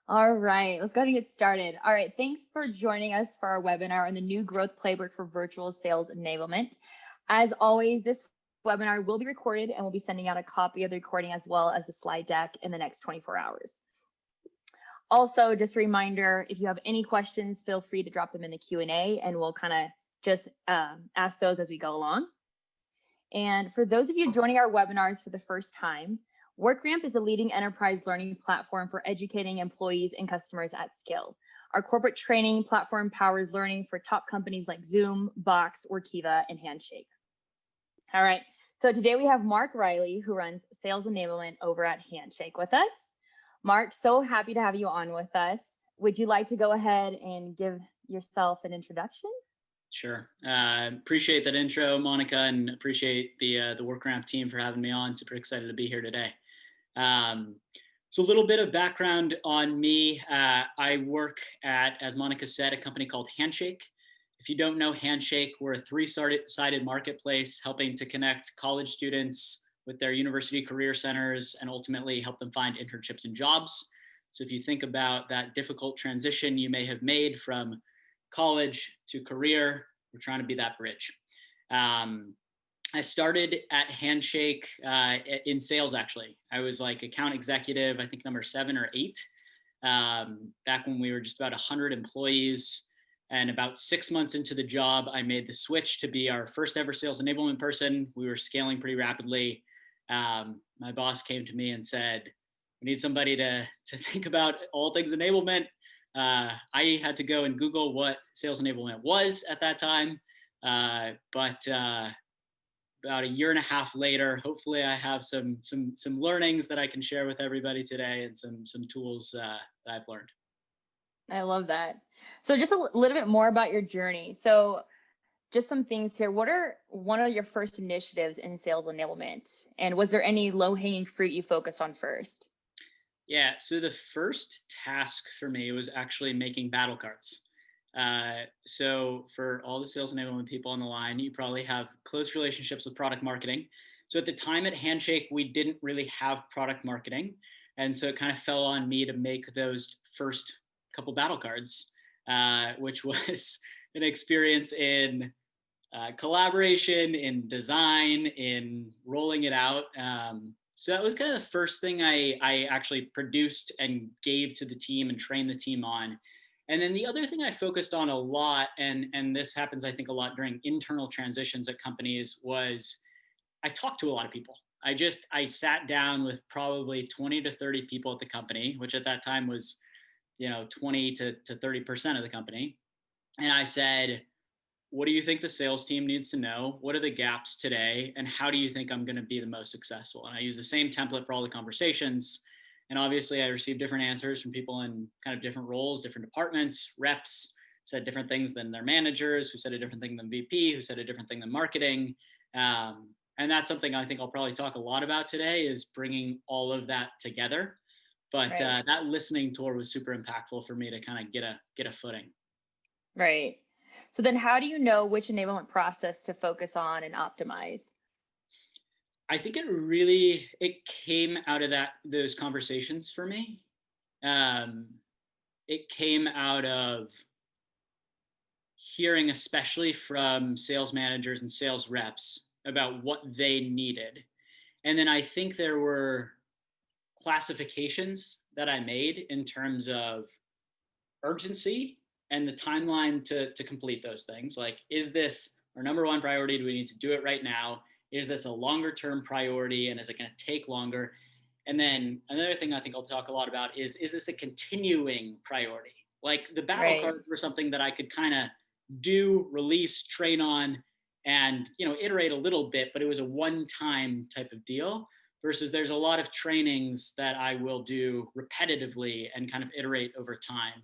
All right, let's go ahead and get started. All right, thanks for joining us for our webinar on the new growth playbook for virtual sales enablement. As always, this webinar will be recorded and we'll be sending out a copy of the recording as well as the slide deck in the next 24 hours. Also, just a reminder, if you have any questions, feel free to drop them in the Q&A and we'll kind of just ask those as we go along. And for those of you joining our webinars for the first time, WorkRamp is a leading enterprise learning platform for educating employees and customers at scale. Our corporate training platform powers learning for top companies like Zoom, Box, Workiva, and Handshake. All right, so today we have Mark Riley, who runs sales enablement over at Handshake with us. Mark, so happy to have you on with us. Would you like to go ahead and give yourself an introduction? Sure. Appreciate that intro, Monica, and appreciate the WorkRamp team for having me on. Super excited to be here today. So a little bit of background on me. I work at, as Monica said, a company called Handshake. If you don't know Handshake, we're a three-sided marketplace helping to connect college students with their university career centers and ultimately help them find internships and jobs. So if you think about that difficult transition you may have made from college to career, we're trying to be that bridge. I started at Handshake in sales, actually. I was like account executive, I think number 7 or 8, back when we were just about 100 employees. And about 6 months into the job, I made the switch to be our first ever sales enablement person. We were scaling pretty rapidly. My boss came to me and said, we need somebody to think about all things enablement. I had to go and Google what sales enablement was at that time. But about a year and a half later, hopefully I have some learnings that I can share with everybody today and some tools that I've learned. I love that. So just a little bit more about your journey. So just some things here. What are one of your first initiatives in sales enablement? And was there any low-hanging fruit you focused on first? Yeah, so the first task for me was actually making battle cards. So for all the sales enablement people on the line, you probably have close relationships with product marketing. So at the time at Handshake, we didn't really have product marketing. And so it kind of fell on me to make those first couple battle cards, which was an experience in collaboration, in design, in rolling it out. So that was kind of the first thing I actually produced and gave to the team and trained the team on. And then the other thing I focused on a lot, and this happens, I think, a lot during internal transitions at companies, was I talked to a lot of people. I sat down with probably 20 to 30 people at the company, which at that time was, 20 to 30% of the company. And I said, what do you think the sales team needs to know? What are the gaps today? And how do you think I'm going to be the most successful? And I use the same template for all the conversations. And obviously I received different answers from people in kind of different roles, different departments. Reps said different things than their managers, who said a different thing than VP, who said a different thing than marketing. And that's something I think I'll probably talk a lot about today, is bringing all of that together. But Right. that listening tour was super impactful for me to kind of get a footing. Right. So then how do you know which enablement process to focus on and optimize? I think it came out of those conversations for me. It came out of hearing, especially from sales managers and sales reps, about what they needed. And then I think there were classifications that I made in terms of urgency and the timeline to complete those things. Like, is this our number one priority? Do we need to do it right now? Is this a longer term priority, and is it going to take longer? And then another thing I think I'll talk a lot about is this a continuing priority? Like, the battle Right. cards were something that I could kind of do, release, train on, and iterate a little bit, but it was a one-time type of deal. Versus there's a lot of trainings that I will do repetitively and kind of iterate over time.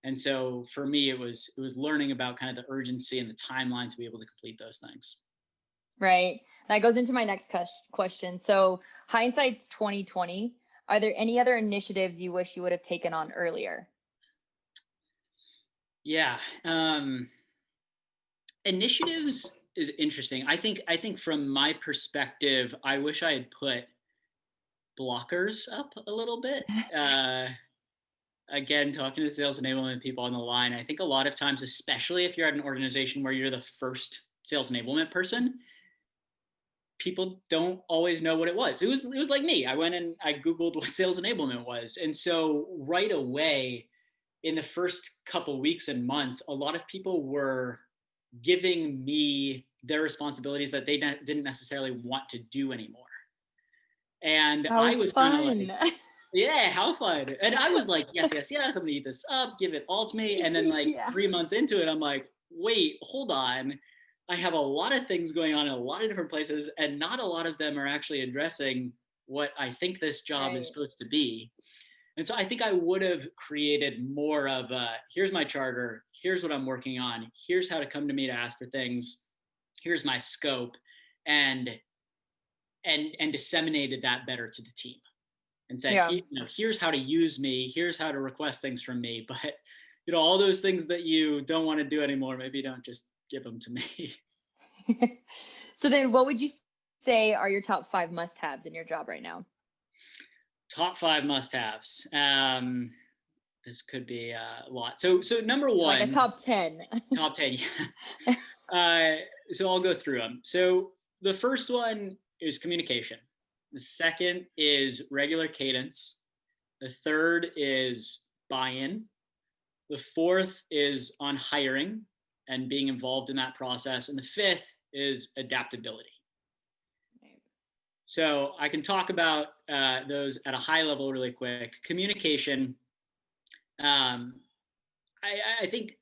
And so for me, it was learning about kind of the urgency and the timeline to be able to complete those things. Right. That goes into my next question. So hindsight's 2020. Are there any other initiatives you wish you would have taken on earlier? Yeah. Initiatives is interesting. I think from my perspective, I wish I had put blockers up a little bit. again, talking to sales enablement people on the line, I think a lot of times, especially if you're at an organization where you're the first sales enablement person, people don't always know what it was. It was like me. I went and I Googled what sales enablement was. And so right away, in the first couple weeks and months, a lot of people were giving me their responsibilities that they didn't necessarily want to do anymore. And How I was kind of fun. like, yeah, how fun. And I was like, yes, yes, yes, I'm gonna eat this up, give it all to me. And then like Yeah. 3 months into it, I'm like, wait, hold on. I have a lot of things going on in a lot of different places, and not a lot of them are actually addressing what I think this job is supposed to be. And so I think I would have created more of a, here's my charter, here's what I'm working on, here's how to come to me to ask for things, here's my scope, and disseminated that better to the team and said, Yeah. here's how to use me, here's how to request things from me. But all those things that you don't want to do anymore, maybe don't just give them to me. So then what would you say are your top 5 must-haves in your job right now? Top 5 must-haves. This could be a lot. So number one, like a top 10. Top 10. Yeah. So I'll go through them. So the first one is communication. The second is regular cadence. The third is buy-in. The fourth is on hiring and being involved in that process. And the fifth is adaptability. So I can talk about those at a high level really quick. Communication. I think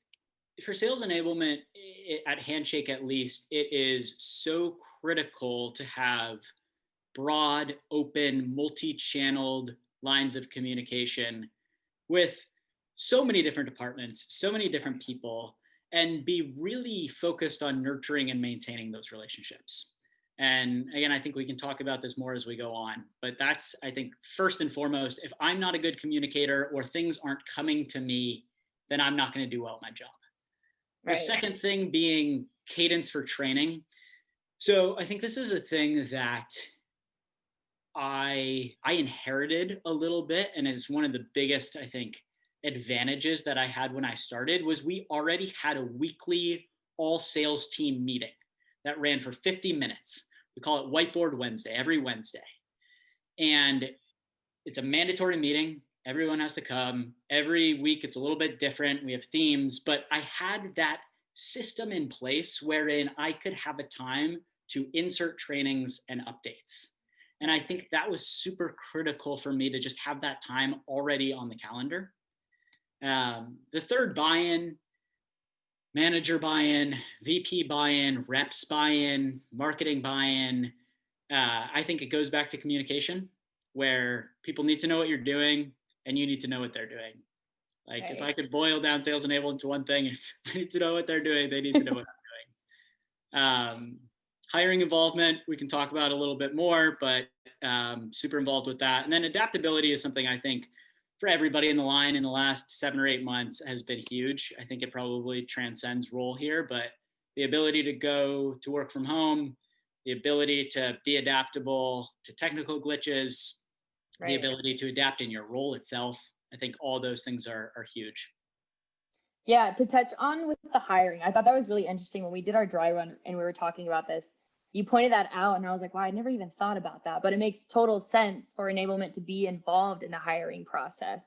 for sales enablement at Handshake, at least, it is so critical to have broad, open, multi-channeled lines of communication with so many different departments, so many different people, and be really focused on nurturing and maintaining those relationships. And again, I think we can talk about this more as we go on, but that's, I think, first and foremost, if I'm not a good communicator or things aren't coming to me, then I'm not going to do well at my job. Right. The second thing being cadence for training. So I think this is a thing that I inherited a little bit, and it's one of the biggest, I think, advantages that I had when I started was we already had a weekly all sales team meeting that ran for 50 minutes. We call it Whiteboard Wednesday, every Wednesday. And it's a mandatory meeting. Everyone has to come. Every week it's a little bit different. We have themes, but I had that system in place wherein I could have a time to insert trainings and updates. And I think that was super critical for me to just have that time already on the calendar. The third, buy-in, manager buy-in, VP buy-in, reps buy-in, marketing buy-in. I think it goes back to communication, where people need to know what you're doing and you need to know what they're doing. Like, right. If I could boil down sales enablement to one thing, it's I need to know what they're doing. They need to know what I'm doing. Hiring involvement, we can talk about a little bit more, but super involved with that. And then adaptability is something I think for everybody in the line in the last 7 or 8 months has been huge. I think it probably transcends role here, but the ability to go to work from home, the ability to be adaptable to technical glitches, right. The ability to adapt in your role itself. I think all those things are huge. Yeah, to touch on with the hiring, I thought that was really interesting when we did our dry run and we were talking about this. You pointed that out and I was like, wow, I never even thought about that, but it makes total sense for enablement to be involved in the hiring process.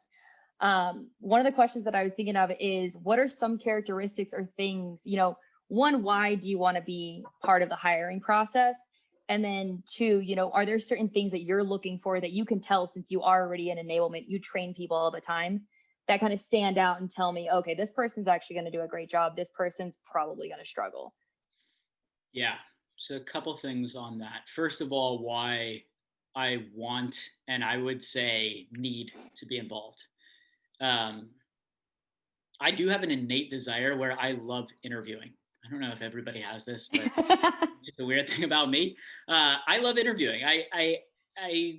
One of the questions that I was thinking of is, what are some characteristics or things, one, why do you want to be part of the hiring process? And then 2, are there certain things that you're looking for that you can tell, since you are already in enablement, you train people all the time, that kind of stand out and tell me, okay, this person's actually going to do a great job. This person's probably going to struggle. Yeah. So a couple things on that. First of all, why I want, and I would say need to be involved. I do have an innate desire where I love interviewing. I don't know if everybody has this, but it's just a weird thing about me. I love interviewing. I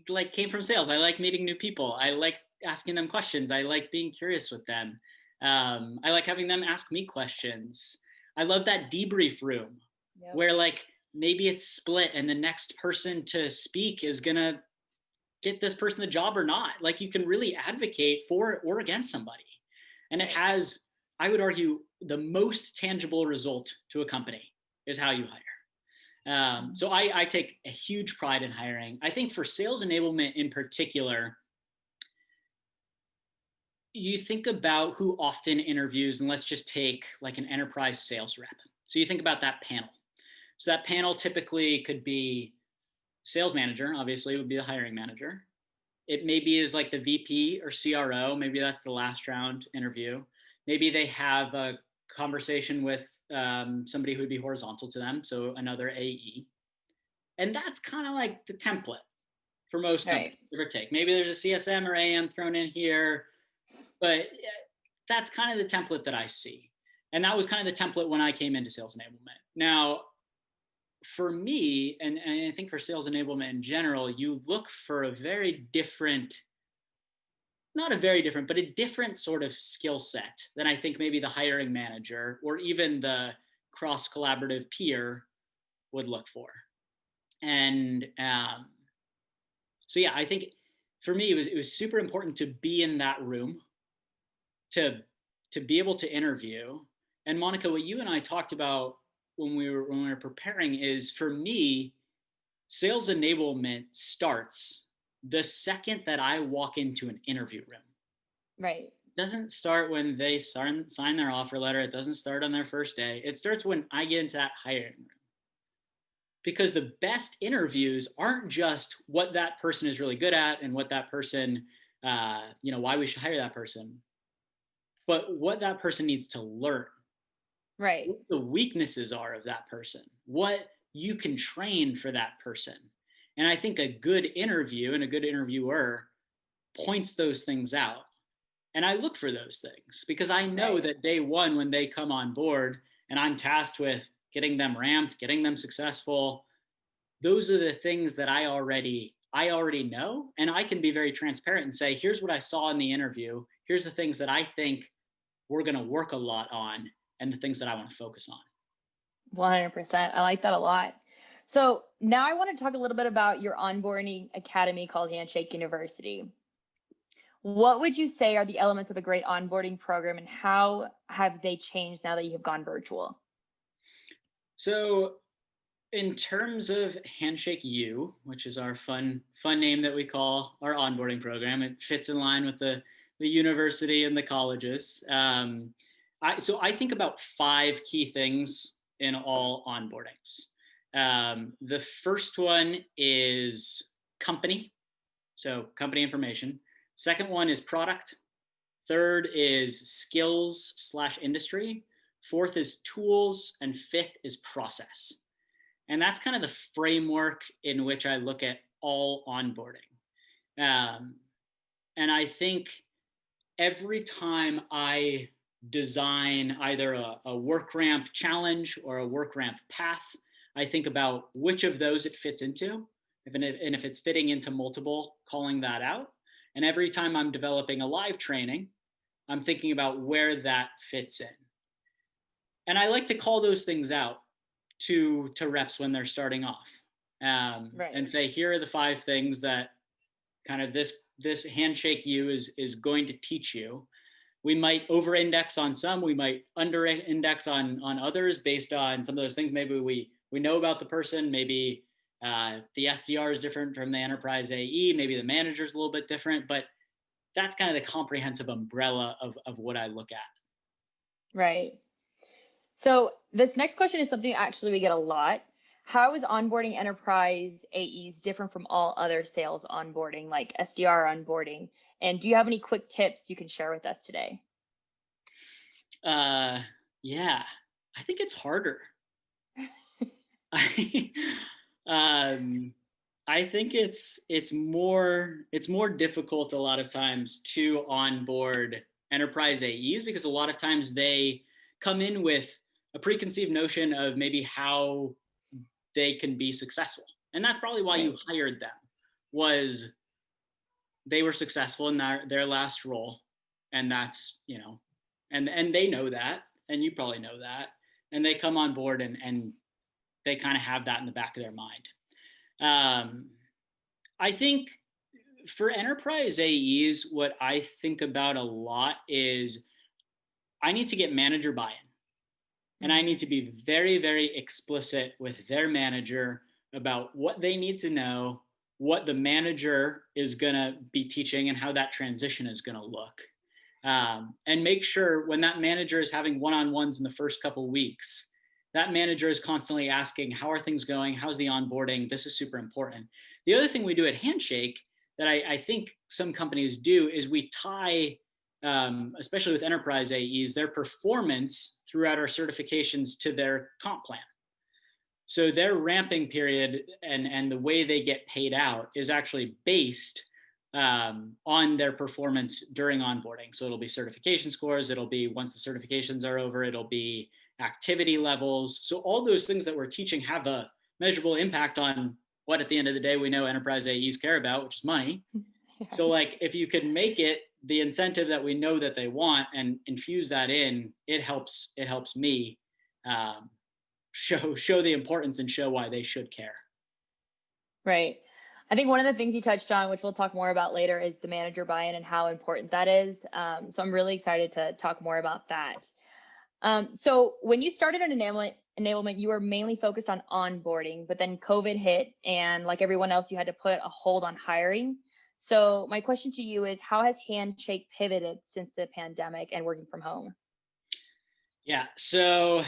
like came from sales. I like meeting new people. I like asking them questions. I like being curious with them. I like having them ask me questions. I love that debrief room where like maybe it's split and the next person to speak is gonna get this person the job or not. Like, you can really advocate for or against somebody. And it has, I would argue, the most tangible result to a company is how you hire. So I take a huge pride in hiring. I think for sales enablement in particular, you think about who often interviews, and let's just take like an enterprise sales rep. So you think about that panel. So that panel typically could be sales manager, obviously would be the hiring manager. It maybe is like the VP or CRO. Maybe that's the last round interview. Maybe they have a conversation with somebody who would be horizontal to them, so another AE. And that's kind of like the template for most companies, give or take. Maybe there's a CSM or AM thrown in here, but that's kind of the template that I see. And that was kind of the template when I came into sales enablement. Now, for me, and I think for sales enablement in general, you look for a very different, not a very different, but a different sort of skill set than I think maybe the hiring manager or even the cross-collaborative peer would look for. And so, yeah, I think for me, it was super important to be in that room, to be able to interview. And Monica, what you and I talked about when we were preparing is, for me, sales enablement starts the second that I walk into an interview room. Right. It doesn't start when they sign their offer letter. It doesn't start on their first day. It starts when I get into that hiring room. Because the best interviews aren't just what that person is really good at and what that person, why we should hire that person, but what that person needs to learn. Right. What the weaknesses are of that person, what you can train for that person. And I think a good interview and a good interviewer points those things out. And I look for those things because I know that day one, when they come on board and I'm tasked with getting them ramped, getting them successful, those are the things that I already know. And I can be very transparent and say, here's what I saw in the interview. Here's the things that I think we're going to work a lot on and the things that I want to focus on. 100%. I like that a lot. So now I want to talk a little bit about your onboarding academy called Handshake University. What would you say are the elements of a great onboarding program, and how have they changed now that you have gone virtual? So in terms of Handshake U, which is our fun name that we call our onboarding program, it fits in line with the university and the colleges. So I think about 5 key things in all onboardings. The first one is company, so company information. Second one is product. Third is skills/industry. Fourth is tools, and fifth is process. And that's kind of the framework in which I look at all onboarding. And I think every time I design either a WorkRamp challenge or a WorkRamp path, I think about which of those it fits into, and if it's fitting into multiple, calling that out. And every time I'm developing a live training, I'm thinking about where that fits in. And I like to call those things out to reps when they're starting off, and say, here are the 5 things that kind of this Handshake U is going to teach you. We might over-index on some, we might under-index on others based on some of those things. Maybe we know about the person, maybe the SDR is different from the enterprise AE, maybe the manager's a little bit different, but that's kind of the comprehensive umbrella of what I look at. Right. So this next question is something actually we get a lot. How is onboarding enterprise AEs different from all other sales onboarding, like SDR onboarding? And do you have any quick tips you can share with us today? Yeah, I think it's harder. I think it's more difficult a lot of times to onboard enterprise AEs, because a lot of times they come in with a preconceived notion of maybe how they can be successful. And that's probably why you hired them, was they were successful in their last role. And that's, and they know that, and you probably know that, and they come on board and they kind of have that in the back of their mind. I think for enterprise AEs, what I think about a lot is I need to get manager buy-in. And I need to be very, very explicit with their manager about what they need to know, what the manager is going to be teaching, and how that transition is going to look. And make sure when that manager is having one-on-ones in the first couple of weeks, that manager is constantly asking, how are things going? How's the onboarding? This is super important. The other thing we do at Handshake that I think some companies do is we tie, especially with enterprise AEs, their performance throughout our certifications to their comp plan. So their ramping period and the way they get paid out is actually based on their performance during onboarding. So it'll be certification scores. It'll be once the certifications are over, it'll be activity levels. So all those things that we're teaching have a measurable impact on what at the end of the day we know enterprise AEs care about, which is money. Yeah. So like if you can make it the incentive that we know that they want and infuse that in, it helps me show the importance and show why they should care. Right. I think one of the things you touched on, which we'll talk more about later, is the manager buy-in and how important that is. So I'm really excited to talk more about that. So when you started on enablement, you were mainly focused on onboarding, but then COVID hit, and like everyone else, you had to put a hold on hiring. So my question to you is, how has Handshake pivoted since the pandemic and working from home? Yeah, so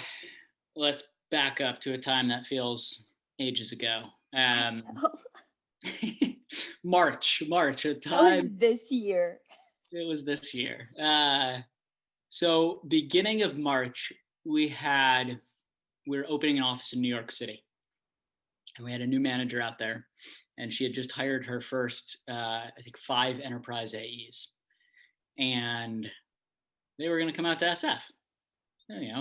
let's back up to a time that feels ages ago. March, a time. That was this year. It was this year. So beginning of March, we were opening an office in New York City, and we had a new manager out there, and she had just hired her first, I think 5 enterprise AEs, and they were going to come out to SF.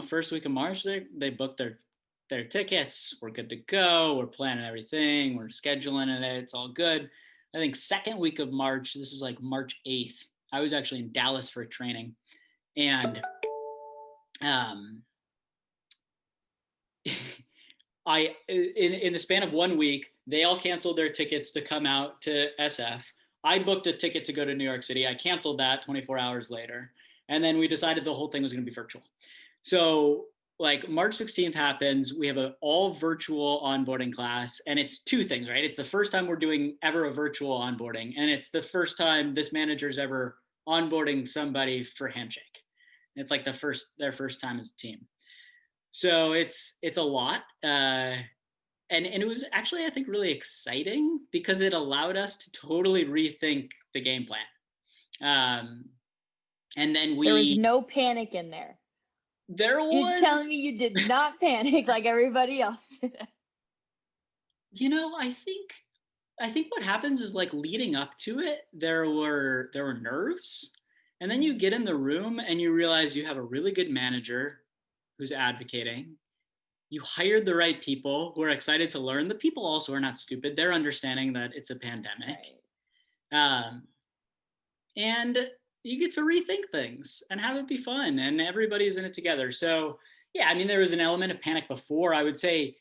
First week of March, they booked their tickets. We're good to go. We're planning everything. We're scheduling it. It's all good. I think second week of March, this is like March 8th. I was actually in Dallas for training, and in the span of 1 week, they all canceled their tickets to come out to SF. I booked a ticket to go to New York City. I canceled that 24 hours later. And then we decided the whole thing was going to be virtual. So like March 16th happens, we have an all virtual onboarding class, and it's 2 things, right? It's the first time we're doing ever a virtual onboarding, and it's the first time this manager's ever onboarding somebody for Handshake. It's like their first time as a team. So it's a lot. And it was actually, I think, really exciting because it allowed us to totally rethink the game plan. And then there was no panic in there. There was. You're telling me you did not panic like everybody else did. I think what happens is like leading up to it, there were nerves, and then you get in the room and you realize you have a really good manager who's advocating. You hired the right people who are excited to learn. The people also are not stupid. They're understanding that it's a pandemic. Right. And you get to rethink things and have it be fun, and everybody's in it together. So yeah, I mean, there was an element of panic before. I would say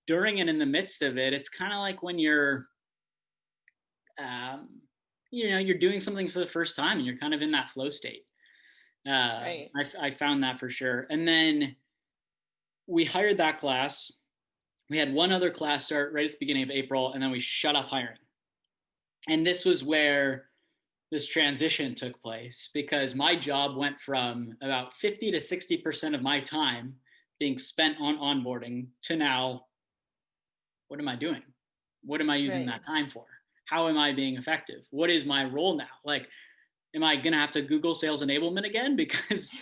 during and in the midst of it, it's kind of like when you're, you're doing something for the first time and you're kind of in that flow state. Right. I found that for sure. And then we hired that class. We had one other class start right at the beginning of April, and then we shut off hiring. And this was where this transition took place, because my job went from about 50 to 60% of my time being spent on onboarding to now, what am I doing? What am I using that time for? How am I being effective? What is my role now? Like, am I going to have to Google sales enablement again? Because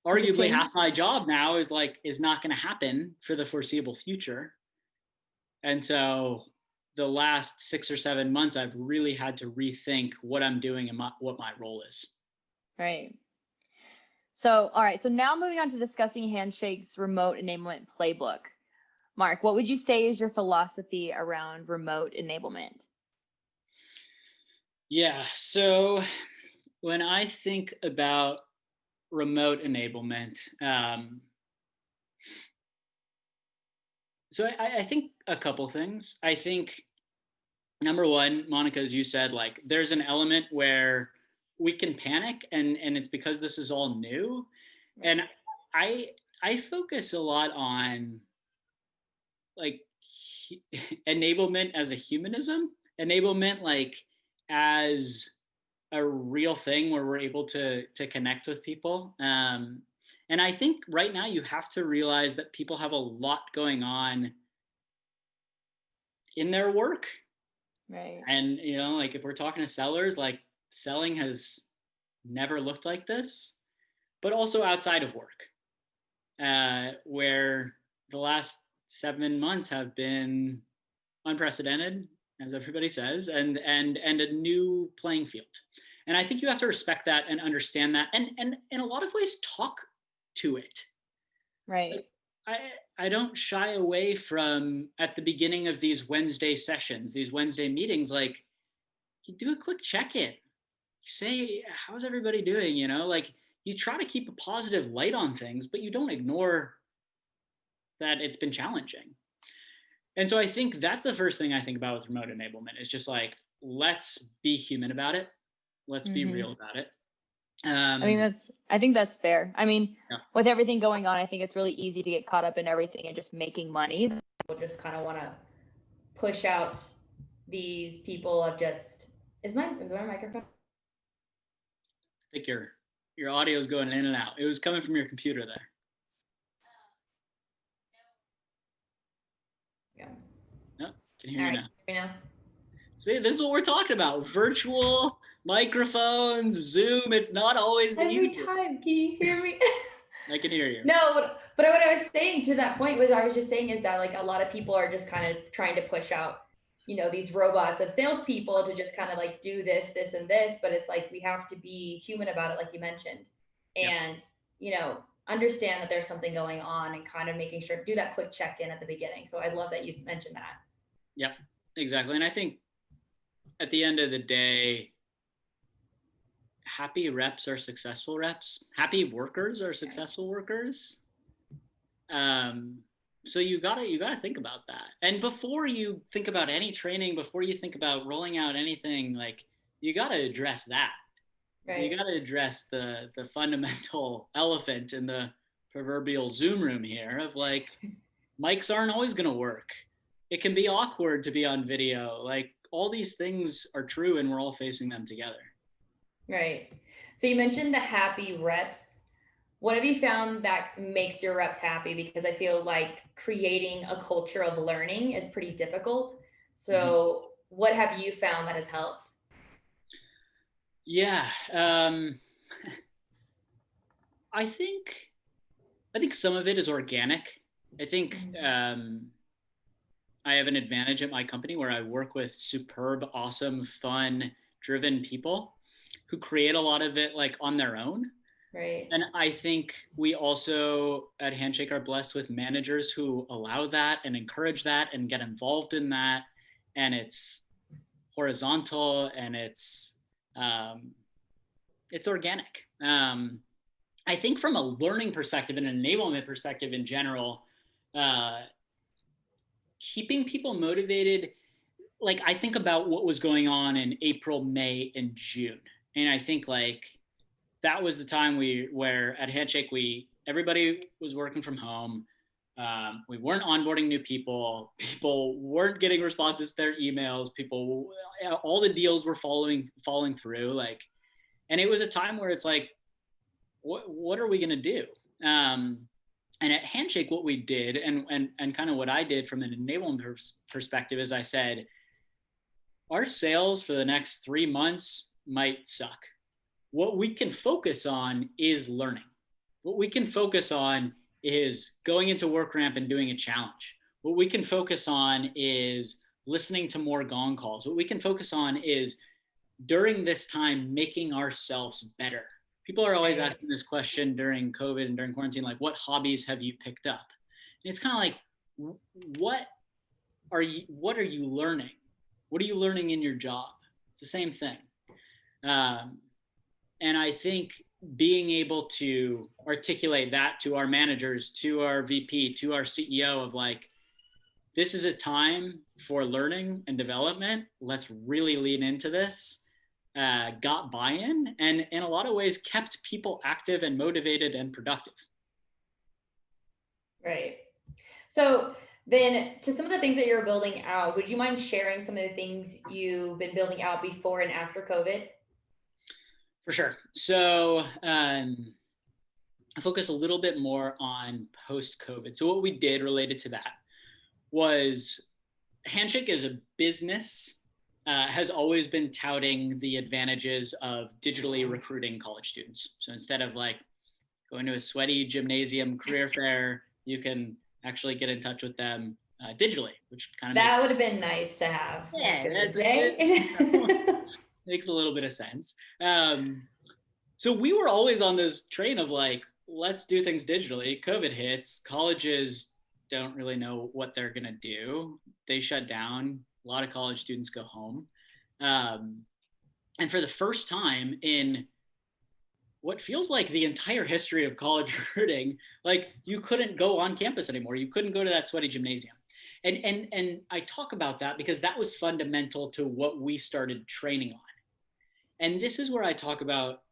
arguably half my job now is not going to happen for the foreseeable future. And so the last 6 or 7 months, I've really had to rethink what I'm doing and what my role is. Right. So, all right. So now moving on to discussing Handshake's remote enablement playbook. Mark, what would you say is your philosophy around remote enablement? Yeah. So when I think about remote enablement, so I think a couple things. I think number one, Monica, as you said, like there's an element where we can panic, and it's because this is all new. And I I focus a lot on like enablement as a humanism, enablement like as a real thing where we're able to connect with people. And I think right now you have to realize that people have a lot going on in their work. Right. And like if we're talking to sellers, like selling has never looked like this, but also outside of work, where the last 7 months have been unprecedented, as everybody says, and a new playing field. And I think you have to respect that and understand that, and in a lot of ways talk to it. Right. I don't shy away from, at the beginning of these Wednesday sessions, these Wednesday meetings, like you do a quick check-in. You say, how's everybody doing? Like you try to keep a positive light on things, but you don't ignore that it's been challenging. And so I think that's the first thing I think about with remote enablement is just like, let's be human about it. Let's be real about it. I think that's fair. I mean, Yeah. with everything going on, I think it's really easy to get caught up in everything and just making money. We'll just kind of want to push out these people of just, is my microphone? I think your audio is going in and out. It was coming from your computer there. Yeah. No, can hear you now. Now. See, this is what we're talking about. Virtual microphones, Zoom. It's not always the easiest. Every time. Can you hear me? I can hear you. No, but what I was saying to that point was, I was just saying is that like a lot of people are just kind of trying to push out, these robots of salespeople to just kind of like do this, this, and this. But it's like we have to be human about it, like you mentioned, and understand that there's something going on and kind of making sure do that quick check-in at the beginning. So I love that you mentioned that. Yep, exactly. And I think at the end of the day, happy reps are successful reps. Happy workers are successful workers. So you gotta think about that. And before you think about any training, before you think about rolling out anything, like you gotta address that. Right. You gotta address the fundamental elephant in the proverbial Zoom room here of like, mics aren't always gonna work. It can be awkward to be on video. Like all these things are true, and we're all facing them together. Right. So you mentioned the happy reps. What have you found that makes your reps happy? Because I feel like creating a culture of learning is pretty difficult. So what have you found that has helped? Yeah. I think some of it is organic. I think I have an advantage at my company where I work with superb, awesome, fun, driven people who create a lot of it like on their own. Right. And I think we also at Handshake are blessed with managers who allow that and encourage that and get involved in that. And it's horizontal and it's organic. I think from a learning perspective and an enablement perspective in general, keeping people motivated, like I think about what was going on in April, May, and June. And I think like that was the time where at Handshake, everybody was working from home. We weren't onboarding new people. People weren't getting responses to their emails. All the deals were falling through. Like, and it was a time where it's like, what are we going to do? And at Handshake, what we did and kind of what I did from an enablement perspective is I said, our sales for the next 3 months might suck. What we can focus on is learning. What we can focus on is going into WorkRamp and doing a challenge. What we can focus on is listening to more gong calls. What we can focus on is during this time, making ourselves better. People are always asking this question during COVID and during quarantine, like what hobbies have you picked up? And it's kind of like, what are you learning? What are you learning in your job? It's the same thing. And I think being able to articulate that to our managers, to our VP, to our CEO of like, this is a time for learning and development. Let's really lean into this. Got buy-in, and in a lot of ways kept people active and motivated and productive. Right. So then, to some of the things that you're building out, would you mind sharing some of the things you've been building out before and after COVID? For sure. So I focus a little bit more on post-COVID. So what we did related to that was Handshake as a business has always been touting the advantages of digitally recruiting college students. So instead of like going to a sweaty gymnasium career fair, you can actually get in touch with them digitally, which kind of would have been nice to have. Yeah, makes a little bit of sense. So we were always on this train of like, let's do things digitally. COVID hits, colleges don't really know what they're going to do. They shut down. A lot of college students go home. And for the first time in what feels like the entire history of college recruiting, like you couldn't go on campus anymore. You couldn't go to that sweaty gymnasium. And I talk about that because that was fundamental to what we started training on. And this is where I talk about,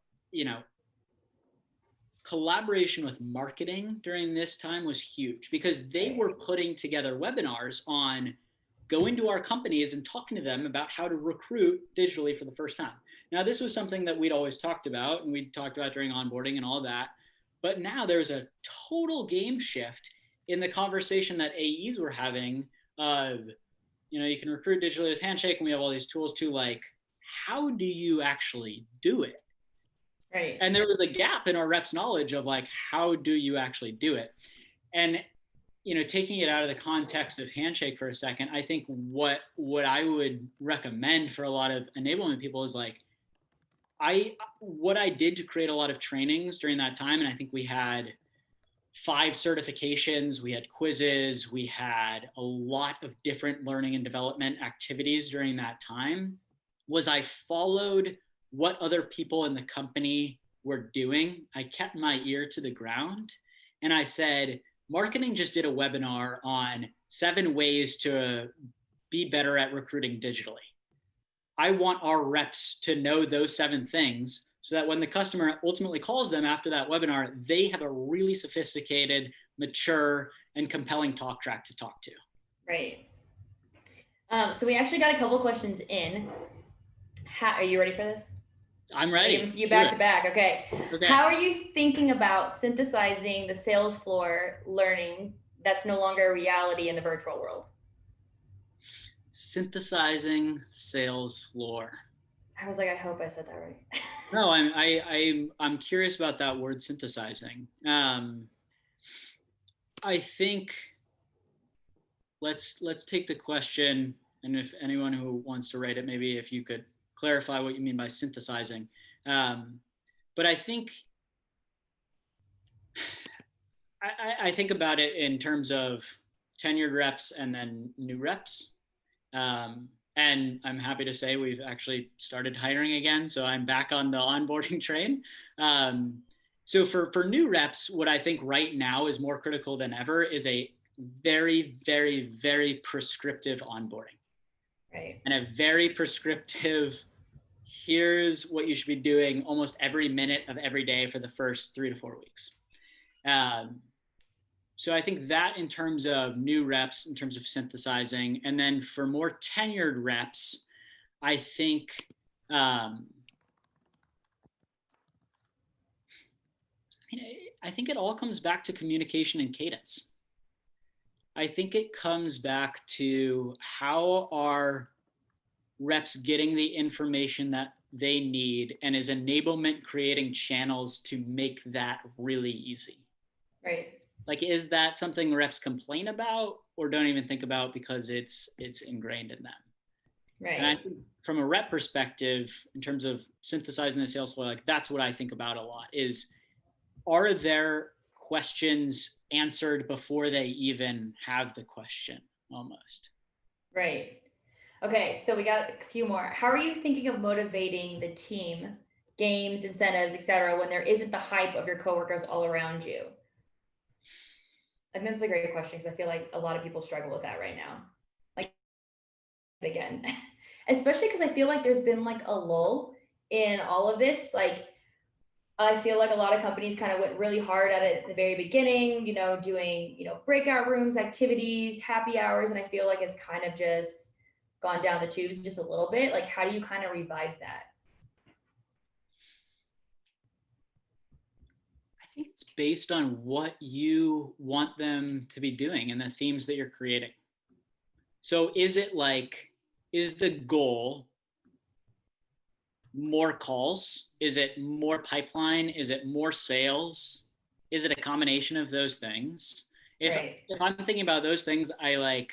collaboration with marketing during this time was huge because they were putting together webinars on going to our companies and talking to them about how to recruit digitally for the first time. Now, this was something that we'd always talked about and we talked about during onboarding and all that. But now there's a total game shift in the conversation that AEs were having of, you can recruit digitally with Handshake and we have all these tools to like, how do you actually do it? Right. And there was a gap in our reps' knowledge of like, how do you actually do it? And, taking it out of the context of Handshake for a second, I think what I would recommend for a lot of enablement people is like, what I did to create a lot of trainings during that time, and I think we had 5 certifications, we had quizzes, we had a lot of different learning and development activities during that time, was I followed what other people in the company were doing. I kept my ear to the ground and I said, marketing just did a webinar on 7 ways to be better at recruiting digitally. I want our reps to know those 7 things so that when the customer ultimately calls them after that webinar, they have a really sophisticated, mature, and compelling talk track to talk to. Right. So we actually got a couple questions in. Are you ready for this? I'm ready. I'll give them to you back to back. Okay. Okay. How are you thinking about synthesizing the sales floor learning that's no longer a reality in the virtual world? Synthesizing sales floor. I was like, I hope I said that right. No, I'm curious about that word synthesizing. I think let's take the question, and if anyone who wants to write it, maybe if you could clarify what you mean by synthesizing. But I think I think about it in terms of tenured reps and then new reps. And I'm happy to say we've actually started hiring again. So I'm back on the onboarding train. So for new reps, what I think right now is more critical than ever is a very, very, very prescriptive onboarding. Right. And a very prescriptive, here's what you should be doing almost every minute of every day for the first 3 to 4 weeks. So I think that in terms of new reps, in terms of synthesizing, and then for more tenured reps, I think I think it all comes back to communication and cadence. I think it comes back to how are reps getting the information that they need, and is enablement creating channels to make that really easy? Right. Like, is that something reps complain about or don't even think about because it's ingrained in them? Right. And I think from a rep perspective, in terms of synthesizing the sales flow, like that's what I think about a lot is, are there questions answered before they even have the question almost? Right. Okay, so we got a few more. How are you thinking of motivating the team, games, incentives, etc., when there isn't the hype of your coworkers all around you? I think that's a great question because I feel like a lot of people struggle with that right now. Like, again, especially because I feel like there's been like a lull in all of this. Like, I feel like a lot of companies kind of went really hard at it at the very beginning, doing, breakout rooms, activities, happy hours. And I feel like it's kind of just gone down the tubes just a little bit. Like, how do you kind of revive that? I think it's based on what you want them to be doing and the themes that you're creating. So is the goal more calls? Is it more pipeline? Is it more sales? Is it a combination of those things? If I'm thinking about those things, I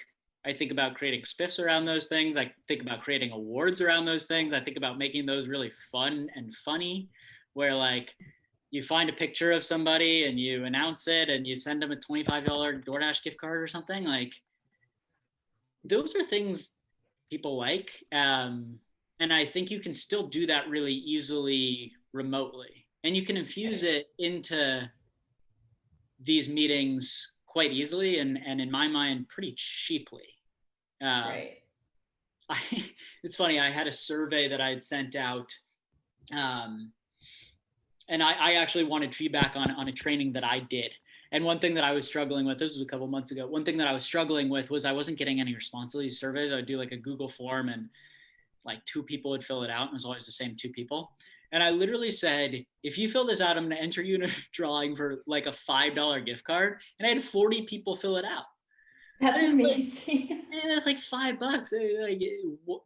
think about creating spiffs around those things. I think about creating awards around those things. I think about making those really fun and funny, where like you find a picture of somebody and you announce it and you send them a $25 DoorDash gift card or something. Like those are things people like. And I think you can still do that really easily remotely. And you can infuse it into these meetings quite easily and in my mind, pretty cheaply. It's funny, I had a survey that I had sent out. And I actually wanted feedback on a training that I did. And one thing that I was struggling with, this was a couple months ago, one thing that I was struggling with was I wasn't getting any response to these surveys. I would do like a Google form and like 2 people would fill it out and it was always the same 2 people. And I literally said, if you fill this out, I'm going to enter you in a drawing for like a $5 gift card. And I had 40 people fill it out. That's amazing. And it's like $5, like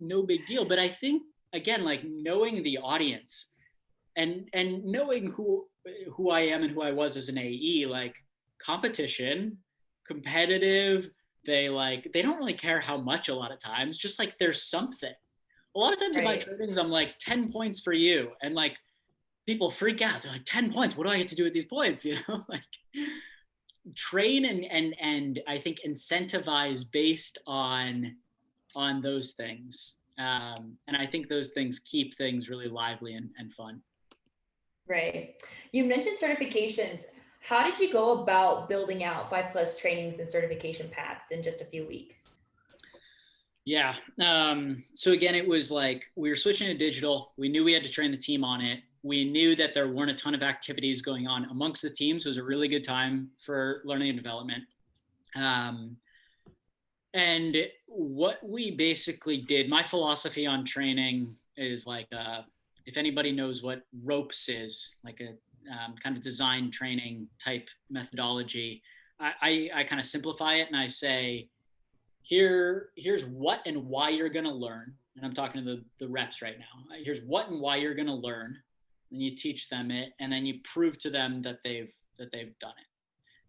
no big deal. But I think, again, like knowing the audience and knowing who I am and who I was as an AE, like competition, competitive, they don't really care how much a lot of times, just like there's something. A lot of times in my trainings, I'm like 10 points for you. And like people freak out. They're like 10 points. What do I get to do with these points? Like train and I think incentivize based on those things. And I think those things keep things really lively and fun. Right. You mentioned certifications. How did you go about building out 5+ trainings and certification paths in just a few weeks? Yeah. So again, it was like we were switching to digital. We knew we had to train the team on it. We knew that there weren't a ton of activities going on amongst the teams. So it was a really good time for learning and development. And what we basically did, my philosophy on training is like, if anybody knows what ropes is, like a kind of design training type methodology, I kind of simplify it and I say, here's what and why you're going to learn. And I'm talking to the reps right now. Here's what and why you're going to learn. And you teach them it, and then you prove to them that they've done it.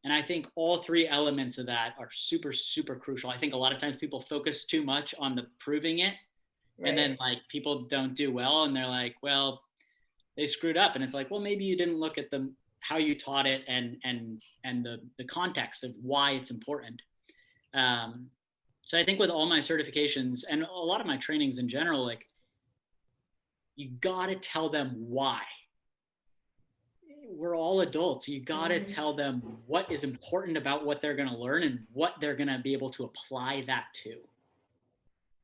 And I think all 3 elements of that are super, super crucial. I think a lot of times people focus too much on the proving it. And then like people don't do well and they're like, well, they screwed up. And it's like, well, maybe you didn't look at how you taught it and the context of why it's important. So I think with all my certifications and a lot of my trainings in general, like you got to tell them why. We're all adults. You got to tell them what is important about what they're going to learn and what they're going to be able to apply that to.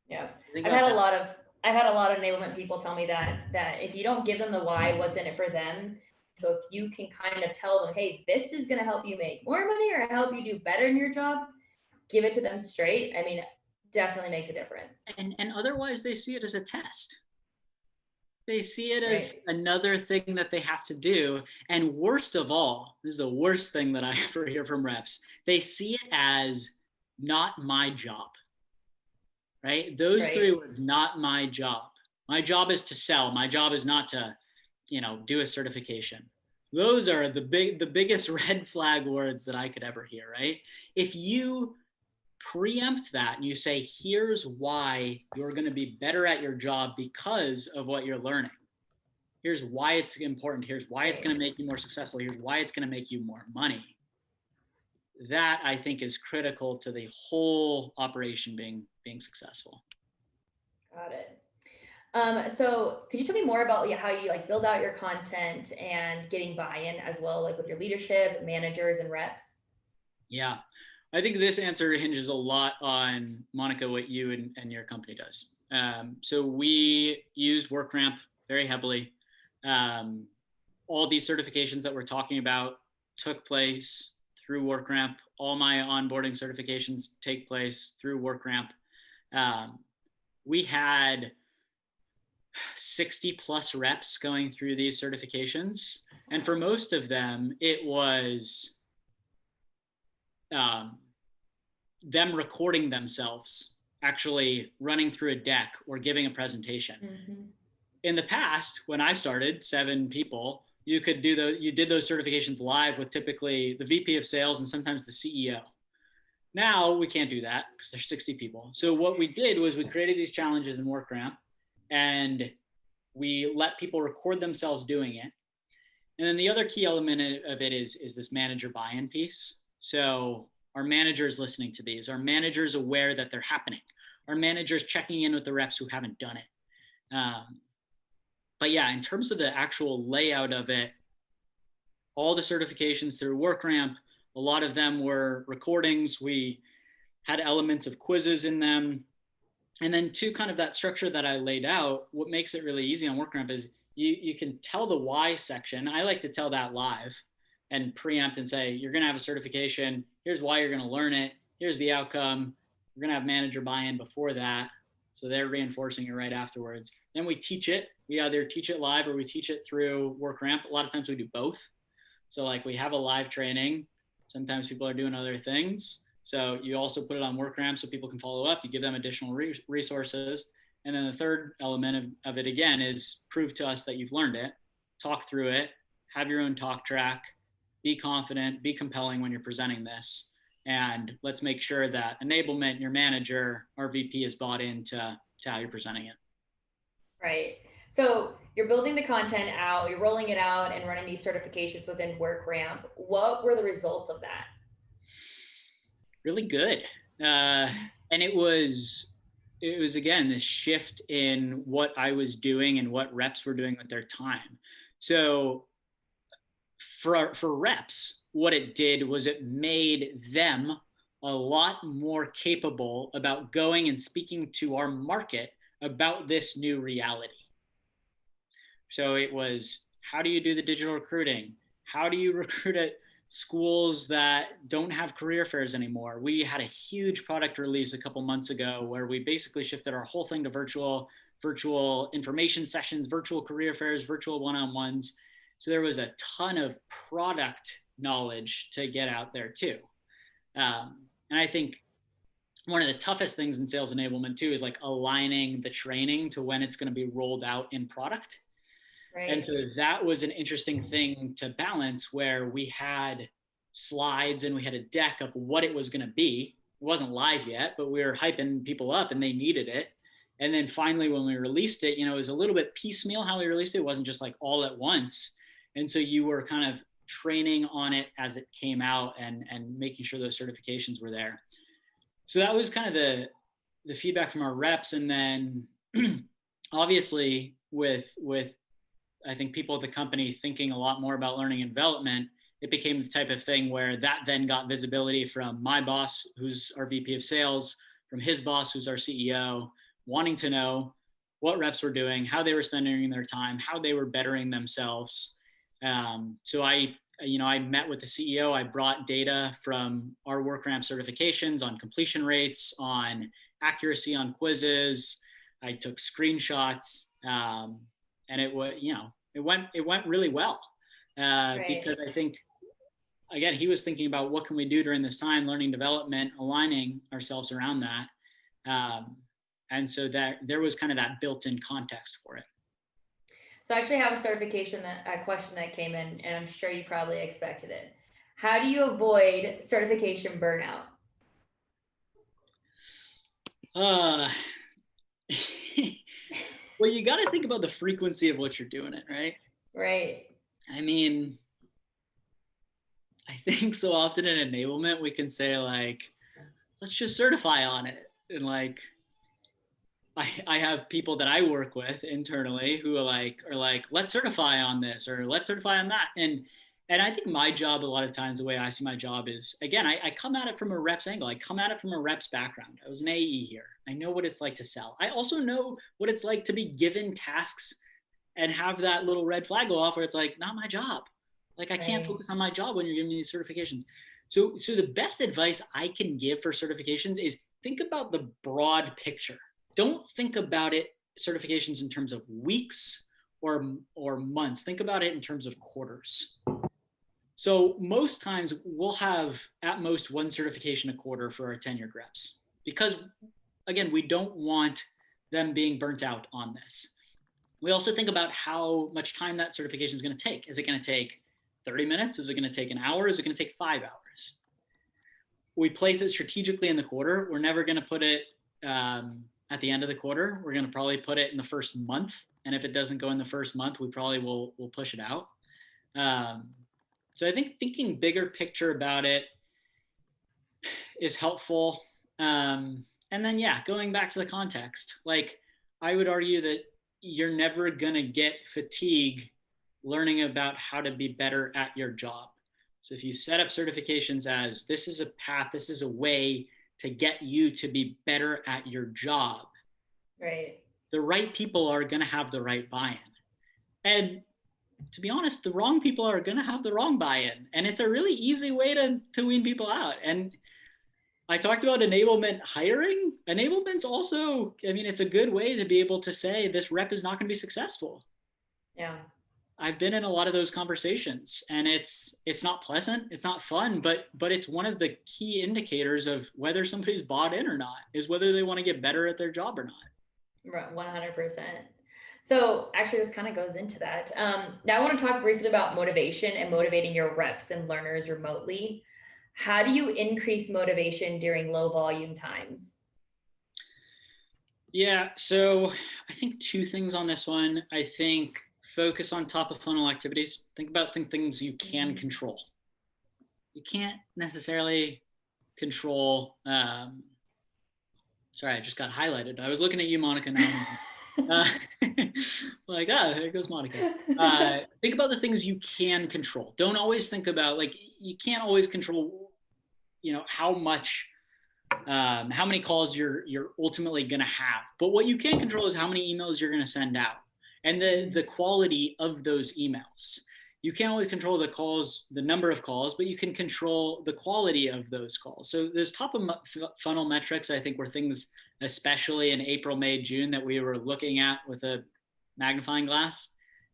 Yeah. I've had a lot of enablement people tell me that if you don't give them the why, what's in it for them. So if you can kind of tell them, hey, this is going to help you make more money or help you do better in your job, give it to them straight. I mean, definitely makes a difference. And otherwise they see it as a test. They see it as another thing that they have to do. And worst of all, this is the worst thing that I ever hear from reps. They see it as not my job, right? Those 3 words, not my job. My job is to sell. My job is not to, do a certification. Those are the biggest red flag words that I could ever hear, right? If you preempt that and you say, here's why you're going to be better at your job because of what you're learning. Here's why it's important. Here's why it's going to make you more successful. Here's why it's going to make you more money. That I think is critical to the whole operation being successful. Got it. So could you tell me more about how you build out your content and getting buy-in as well, like with your leadership, managers, and reps? Yeah. I think this answer hinges a lot on, Monica, what you and your company does. So we use WorkRamp very heavily. Um, all these certifications that we're talking about took place through WorkRamp. All my onboarding certifications take place through WorkRamp. Um, we had 60 plus reps going through these certifications. And for most of them, it was um, them recording themselves actually running through a deck or giving a presentation. Mm-hmm. In the past, when I started, 7 people, you did those certifications live with typically the VP of sales and sometimes the CEO. Now we can't do that because there's 60 people. So what we did was we created these challenges in WorkRamp and we let people record themselves doing it. And then the other key element of it is this manager buy-in piece. So our managers listening to these, our managers aware that they're happening, our managers checking in with the reps who haven't done it. But yeah, in terms of the actual layout of it, all the certifications through WorkRamp, a lot of them were recordings. We had elements of quizzes in them. And then to kind of that structure that I laid out, what makes it really easy on WorkRamp is you can tell the why section. I like to tell that live and preempt and say, you're going to have a certification. Here's why you're going to learn it. Here's the outcome. We're going to have manager buy-in before that. So they're reinforcing it right afterwards. Then we teach it. We either teach it live or we teach it through WorkRamp. A lot of times we do both. So like we have a live training. Sometimes people are doing other things. So you also put it on WorkRamp so people can follow up. You give them additional resources. And then the third element of it, again, is prove to us that you've learned it, talk through it, have your own talk track, be confident, be compelling when you're presenting this. And let's make sure that Enablement, your manager, our VP is bought into how you're presenting it. Right. So you're building the content out, you're rolling it out and running these certifications within WorkRamp. What were the results of that? Really good. And it was again, this shift in what I was doing and what reps were doing with their time. So for reps, what it did was it made them a lot more capable about going and speaking to our market about this new reality. So it was, how do you do the digital recruiting? How do you recruit at schools that don't have career fairs anymore? We had a huge product release a couple months ago where we basically shifted our whole thing to virtual information sessions, virtual career fairs, virtual one-on-ones. So there was a ton of product knowledge to get out there too. And I think one of the toughest things in sales enablement too is like aligning the training to when it's going to be rolled out in product. Right. And so that was an interesting thing to balance, where we had slides and we had a deck of what it was going to be. It wasn't live yet, but we were hyping people up and they needed it. And then finally, when we released it, it was a little bit piecemeal how we released it. It wasn't just like all at once. And so you were kind of training on it as it came out and making sure those certifications were there. So that was kind of the feedback from our reps. And then obviously with I think people at the company thinking a lot more about learning and development, it became the type of thing where that then got visibility from my boss, who's our VP of sales, from his boss, who's our CEO, wanting to know what reps were doing, how they were spending their time, how they were bettering themselves. So I met with the CEO. I brought data from our WorkRamp certifications on completion rates, on accuracy on quizzes. I took screenshots. And it was, it went really well, right. Because I think, again, he was thinking about what can we do during this time, learning development, aligning ourselves around that. And so that there was kind of that built-in context for it. So I actually have a question that came in, and I'm sure you probably expected it. How do you avoid certification burnout? Well, you got to think about the frequency of what you're doing it, right? Right. I mean, I think so often in enablement, we can say like, let's just certify on it. And like, I have people that I work with internally who are like, let's certify on this or let's certify on that. And And I think my job, a lot of times, the way I see my job is, again, I come at it from a rep's angle. I come at it from a rep's background. I was an AE here. I know what it's like to sell. I also know what it's like to be given tasks and have that little red flag go off where it's like, not my job. Like, I can't focus on my job when you're giving me these certifications. So the best advice I can give for certifications is think about the broad picture. Don't think about it, certifications, in terms of weeks or months. Think about it in terms of quarters. So most times we'll have at most one certification a quarter for our tenured reps, because again, we don't want them being burnt out on this. We also think about how much time that certification is going to take. Is it going to take 30 minutes? Is it going to take an hour? Is it going to take 5 hours? We place it strategically in the quarter. We're never going to put it at the end of the quarter. We're going to probably put it in the first month. And if it doesn't go in the first month, we probably will push it out. So I think thinking bigger picture about it is helpful. And then, yeah, going back to the context, like, I would argue that you're never going to get fatigue learning about how to be better at your job. So if you set up certifications as, this is a path, this is a way to get you to be better at your job, right? The right people are going to have the right buy-in. And to be honest, the wrong people are going to have the wrong buy-in. And it's a really easy way to wean people out. And I talked about enablement hiring. Enablement's also, I mean, it's a good way to be able to say this rep is not going to be successful. Yeah. I've been in a lot of those conversations, and it's not pleasant. It's not fun, but it's one of the key indicators of whether somebody's bought in or not, is whether they want to get better at their job or not. Right, 100%. So actually, this kind of goes into that. Now I want to talk briefly about motivation and motivating your reps and learners remotely. How do you increase motivation during low volume times? Yeah, so I think 2 things on this one. I think focus on top of funnel activities. Think about things you can control. You can't necessarily control. Sorry, I just got highlighted. I was looking at you, Monica, now. Like, there goes Monica. Think about the things you can control. Don't always think about, like, you can't always control, how many calls you're ultimately going to have. But what you can control is how many emails you're going to send out, and the quality of those emails. You can't always control the number of calls, but you can control the quality of those calls. So there's top of funnel metrics, I think, were things, especially in April, May, June, that we were looking at with a magnifying glass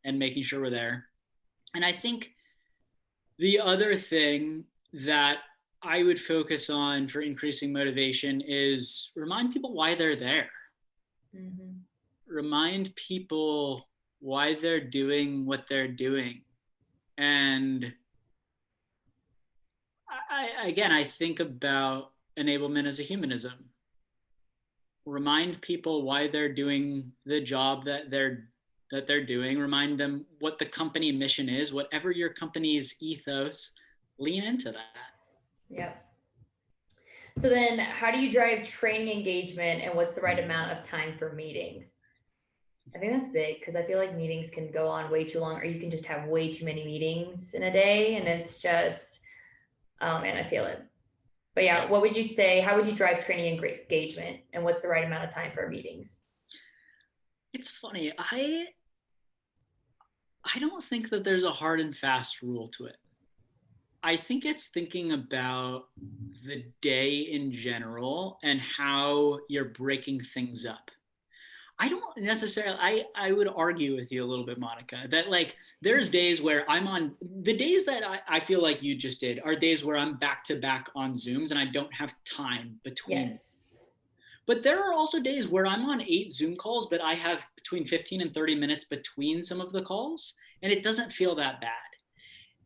and making sure we're there. And I think the other thing that I would focus on for increasing motivation is remind people why they're there. Mm-hmm. Remind people why they're doing what they're doing. And I think about enablement as a humanism. Remind people why they're doing the job that they're doing. Remind them what the company mission is. Whatever your company's ethos, lean into that. Yep. So then how do you drive training engagement, and what's the right amount of time for meetings? I think that's big, because I feel like meetings can go on way too long, or you can just have way too many meetings in a day, and it's just, and I feel it. But yeah, what would you say? How would you drive training engagement, and what's the right amount of time for meetings? It's funny. I don't think that there's a hard and fast rule to it. I think it's thinking about the day in general and how you're breaking things up. I don't necessarily, I would argue with you a little bit, Monica, that, like, there's days where I'm on, the days that I feel like you just did are days where I'm back to back on Zooms and I don't have time between. Yes. But there are also days where I'm on 8 Zoom calls, but I have between 15 and 30 minutes between some of the calls, and it doesn't feel that bad.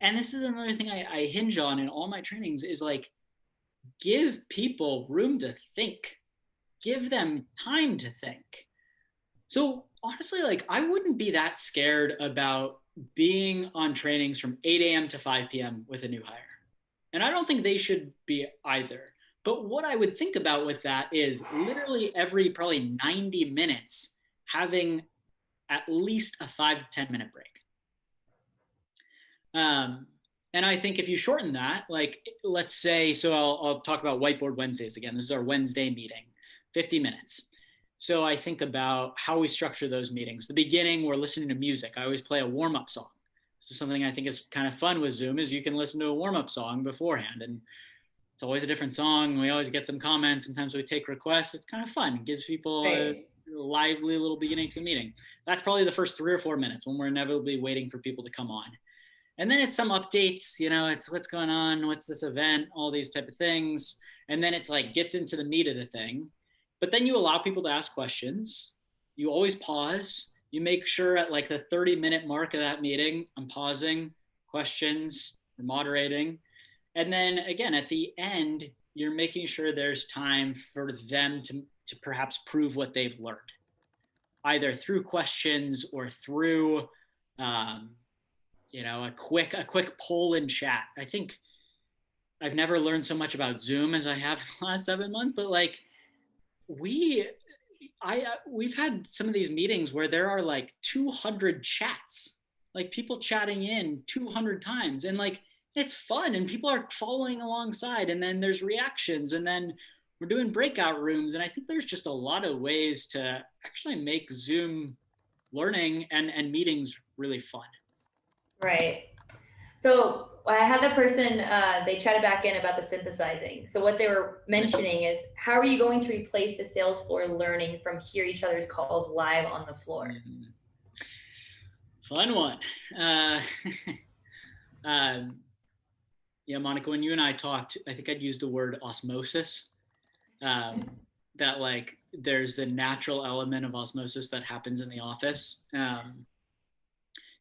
And this is another thing I hinge on in all my trainings is, like, give people room to think. Give them time to think. So honestly, like, I wouldn't be that scared about being on trainings from 8 a.m. to 5 p.m. with a new hire. And I don't think they should be either. But what I would think about with that is literally every probably 90 minutes having at least a 5 to 10 minute break. And I think if you shorten that, like, let's say, so I'll talk about Whiteboard Wednesdays again. This is our Wednesday meeting, 50 minutes. So I think about how we structure those meetings. The beginning, we're listening to music. I always play a warm-up song. This is something I think is kind of fun with Zoom, is you can listen to a warm-up song beforehand. And it's always a different song. We always get some comments. Sometimes we take requests. It's kind of fun. It gives people a lively little beginning to the meeting. That's probably the first 3 or 4 minutes when we're inevitably waiting for people to come on. And then it's some updates, it's what's going on, what's this event, all these type of things. And then it's like gets into the meat of the thing. But then you allow people to ask questions. You always pause. You make sure at like the 30-minute mark of that meeting, I'm pausing, questions, we're moderating. And then again, at the end, you're making sure there's time for them to perhaps prove what they've learned, either through questions or through, a quick poll in chat. I think I've never learned so much about Zoom as I have the last 7 months, but like we've had some of these meetings where there are like 200 chats, like people chatting in 200 times, and like it's fun and people are following alongside, and then there's reactions, and then we're doing breakout rooms. And I think there's just a lot of ways to actually make Zoom learning and meetings really fun. Right. So I had the person, they chatted back in about the synthesizing. So what they were mentioning is, how are you going to replace the sales floor learning from hear each other's calls live on the floor? Fun one. Monica, when you and I talked, I think I'd used the word osmosis. That like there's the natural element of osmosis that happens in the office.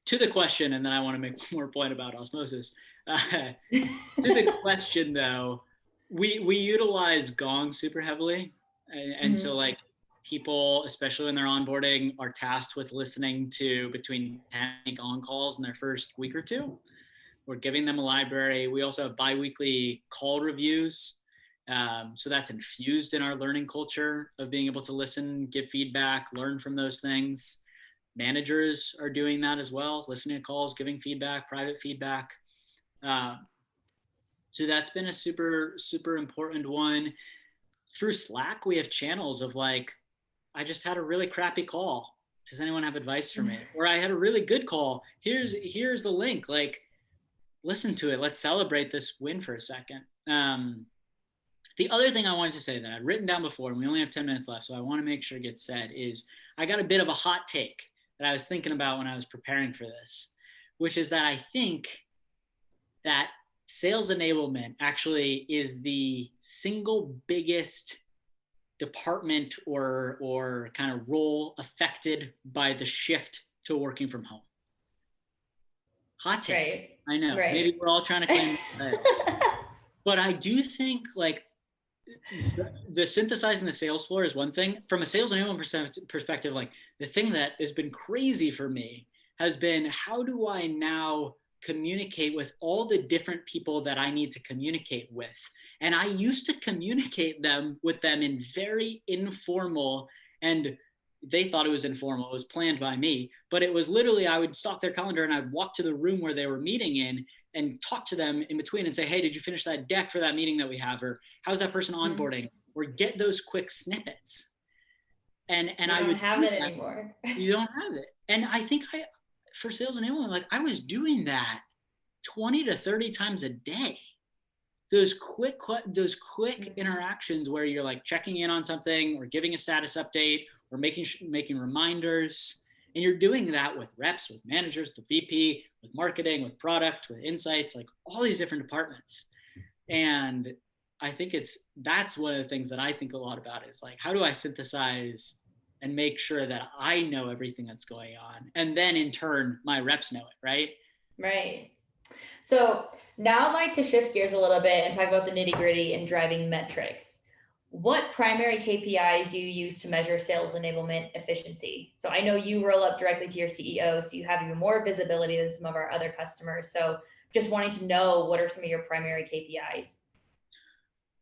To the question, and then I want to make one more point about osmosis. To the question though, we utilize Gong super heavily. And so like people, especially when they're onboarding, are tasked with listening to between 10 Gong calls in their first week or two. We're giving them a library. We also have bi-weekly call reviews. So that's infused in our learning culture of being able to listen, give feedback, learn from those things. Managers are doing that as well, listening to calls, giving feedback, private feedback. So that's been a super, super important one. Through Slack, we have channels of like, I just had a really crappy call. Does anyone have advice for me? Or I had a really good call. Here's the link. Like, listen to it. Let's celebrate this win for a second. The other thing I wanted to say that I'd written down before, and we only have 10 minutes left, so I want to make sure it gets said, is I got a bit of a hot take that I was thinking about when I was preparing for this, which is that I think that sales enablement actually is the single biggest department or kind of role affected by the shift to working from home. Hot take. Right. I know. Right. Maybe we're all trying to claim that. But I do think like the synthesizing the sales floor is one thing. From a sales enablement perspective, like the thing that has been crazy for me has been, how do I now communicate with all the different people that I need to communicate with? And I used to communicate with them in very informal, and they thought it was informal. It was planned by me, but it was literally, I would stalk their calendar and I'd walk to the room where they were meeting in and talk to them in between and say, hey, did you finish that deck for that meeting that we have? Or how's that person onboarding? Or get those quick snippets. And I would have it anymore. You don't have it. And I think for sales enablement, like I was doing that 20 to 30 times a day. Those quick interactions where you're like checking in on something or giving a status update or making reminders. And you're doing that with reps, with managers, with VP, with marketing, with product, with insights, like all these different departments. And I think that's one of the things that I think a lot about is like, how do I synthesize and make sure that I know everything that's going on? And then in turn, my reps know it, right? Right. So now I'd like to shift gears a little bit and talk about the nitty gritty and driving metrics. What primary KPIs do you use to measure sales enablement efficiency? So I know you roll up directly to your CEO, so you have even more visibility than some of our other customers. So just wanting to know, what are some of your primary KPIs?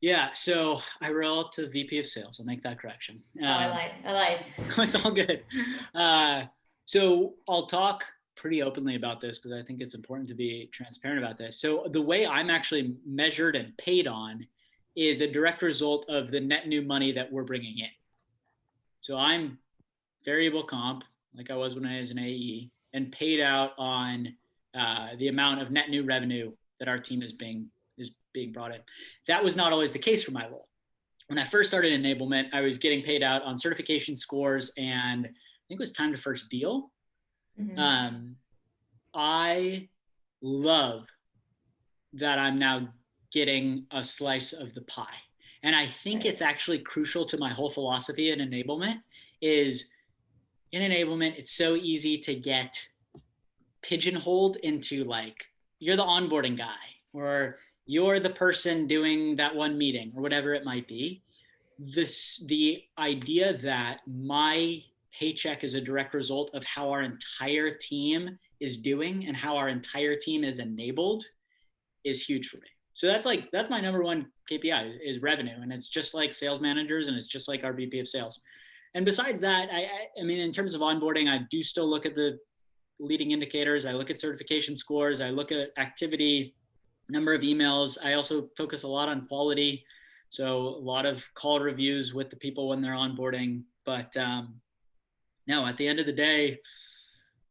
Yeah, so I roll up to the VP of sales. I'll make that correction. I lied. It's all good. So I'll talk pretty openly about this because I think it's important to be transparent about this. So the way I'm actually measured and paid on is a direct result of the net new money that we're bringing in. So I'm variable comp, like I was when I was an AE, and paid out on the amount of net new revenue that our team is being brought in. That was not always the case for my role. When I first started Enablement, I was getting paid out on certification scores, and I think it was time to first deal. Mm-hmm. I love that I'm now getting a slice of the pie. And I think it's actually crucial to my whole philosophy in Enablement is in Enablement, it's so easy to get pigeonholed into like, you're the onboarding guy, or you're the person doing that one meeting, or whatever it might be. The idea that my paycheck is a direct result of how our entire team is doing and how our entire team is enabled is huge for me. So that's my number one KPI is revenue. And it's just like sales managers, and it's just like our VP of sales. And besides that, I mean, in terms of onboarding, I do still look at the leading indicators. I look at certification scores. I look at activity, number of emails. I also focus a lot on quality. So a lot of call reviews with the people when they're onboarding. But no, at the end of the day,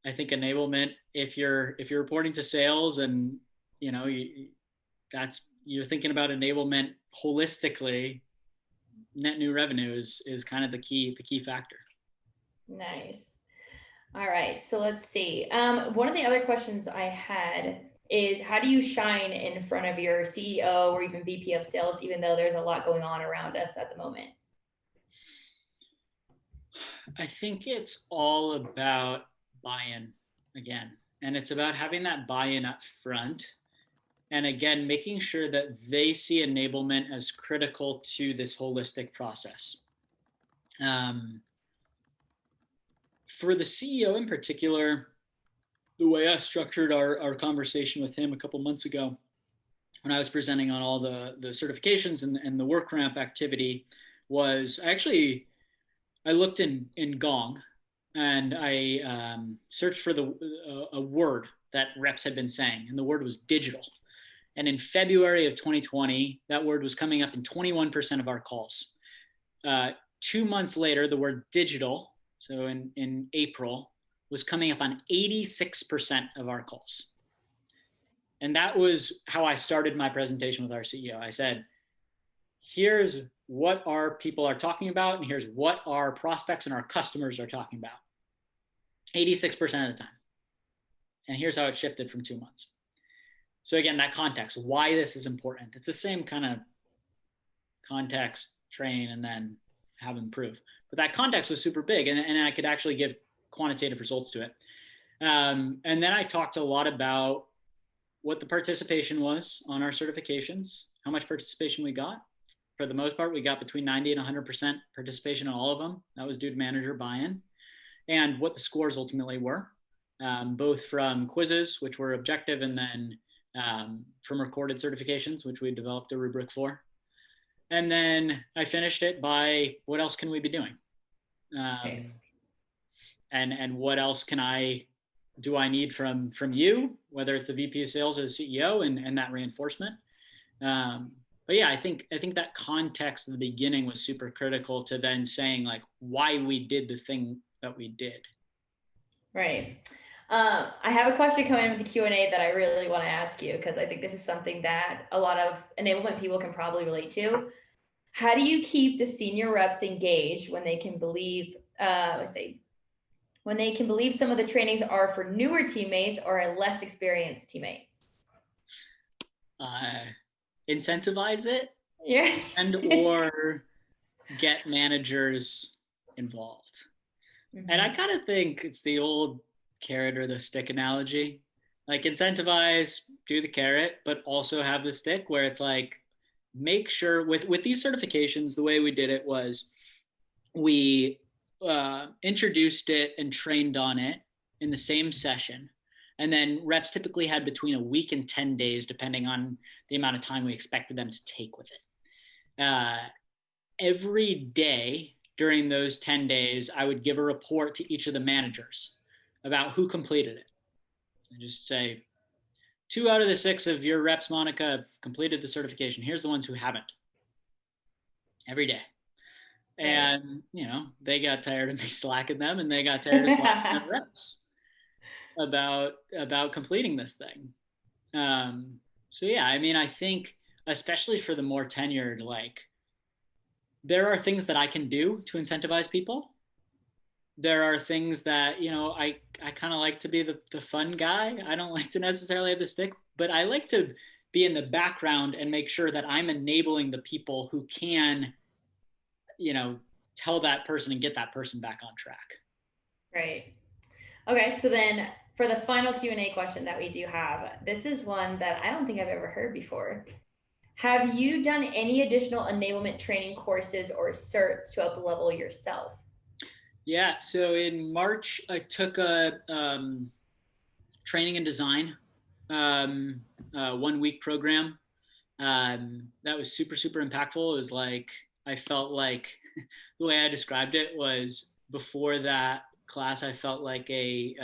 I think Enablement, if you're reporting to sales and, you know, you're thinking about Enablement holistically, net new revenue is kind of the key factor. Nice. All right. So let's see. One of the other questions I had is, how do you shine in front of your CEO or even VP of sales, even though there's a lot going on around us at the moment? I think it's all about buy-in again. And it's about having that buy-in up front. And again, making sure that they see Enablement as critical to this holistic process. For the CEO in particular, the way I structured our conversation with him a couple months ago, when I was presenting on all the certifications and the WorkRamp activity, was I looked in Gong, and I searched for a word that reps had been saying, and the word was digital. And in February of 2020, that word was coming up in 21% of our calls. 2 months later, the word digital, so in April, was coming up on 86% of our calls. And that was how I started my presentation with our CEO. I said, here's what our people are talking about, and here's what our prospects and our customers are talking about. 86% of the time. And here's how it shifted from 2 months. So again, that context, why this is important. It's the same kind of context, train, and then have them prove. But that context was super big, and I could actually give quantitative results to it. And then I talked a lot about what the participation was on our certifications, how much participation we got. For the most part, we got between 90 and 100% participation on all of them. That was due to manager buy-in. And what the scores ultimately were, both from quizzes, which were objective, and then from recorded certifications, which we developed a rubric for. And then I finished it by, what else can we be doing? And what else do I need from you, whether it's the VP of sales or the CEO, and that reinforcement. But yeah, I think that context in the beginning was super critical to then saying like why we did the thing that we did. Right. I have a question coming in with the Q&A that I really want to ask you, because I think this is something that a lot of enablement people can probably relate to. How do you keep the senior reps engaged when they can believe, when they can believe some of the trainings are for newer teammates or less experienced teammates? Incentivize it, yeah, and or get managers involved. Mm-hmm. And I kind of think it's the old carrot or the stick analogy. Like incentivize, do the carrot, but also have the stick, where it's like, make sure with these certifications, the way we did it was we introduced it and trained on it in the same session. And then reps typically had between a week and 10 days, depending on the amount of time we expected them to take with it. Every day during those 10 days, I would give a report to each of the managers about who completed it. I just say 2 out of the 6 of your reps, Monica, have completed the certification. Here's the ones who haven't, every day. And, they got tired of me slacking them, and they got tired of slacking them reps about completing this thing. So yeah, I mean, I think especially for the more tenured, like, there are things that I can do to incentivize people. There are things that, I kind of like to be the fun guy. I don't like to necessarily have the stick, but I like to be in the background and make sure that I'm enabling the people who can, tell that person and get that person back on track. Right. Okay. So then for the final Q&A question that we do have, this is one that I don't think I've ever heard before. Have you done any additional enablement training courses or certs to up level yourself? Yeah. So in March, I took a training and design 1-week program. That was super, super impactful. It was like, I felt like the way I described it was, before that class, I felt like a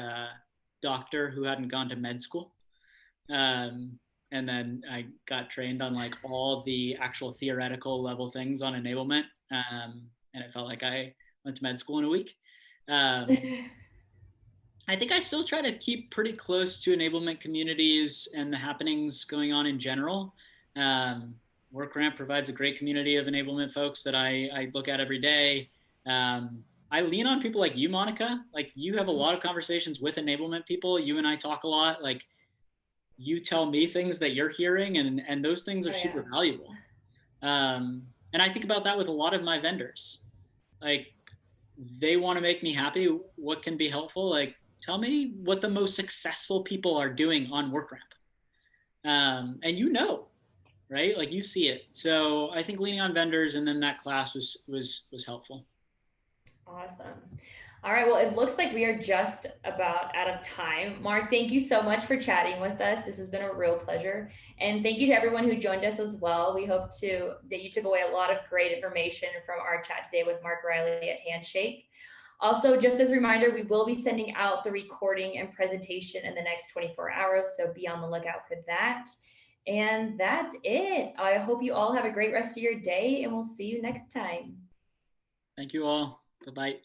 doctor who hadn't gone to med school. And then I got trained on like all the actual theoretical level things on enablement. And it felt like I went to med school in a week. I think I still try to keep pretty close to enablement communities and the happenings going on in general. WorkRamp provides a great community of enablement folks that I look at every day. I lean on people like you, Monica. Like, you have a lot of conversations with enablement people. You and I talk a lot. Like, you tell me things that you're hearing, and those things are super valuable. And I think about that with a lot of my vendors. Like, they want to make me happy. What can be helpful? Like, tell me what the most successful people are doing on WorkRamp. And right? Like, you see it. So I think leaning on vendors and then that class was helpful. Awesome. All right. Well, it looks like we are just about out of time. Mark, thank you so much for chatting with us. This has been a real pleasure. And thank you to everyone who joined us as well. We hope that you took away a lot of great information from our chat today with Mark Riley at Handshake. Also, just as a reminder, we will be sending out the recording and presentation in the next 24 hours. So be on the lookout for that. And that's it. I hope you all have a great rest of your day, and we'll see you next time. Thank you all. Bye-bye.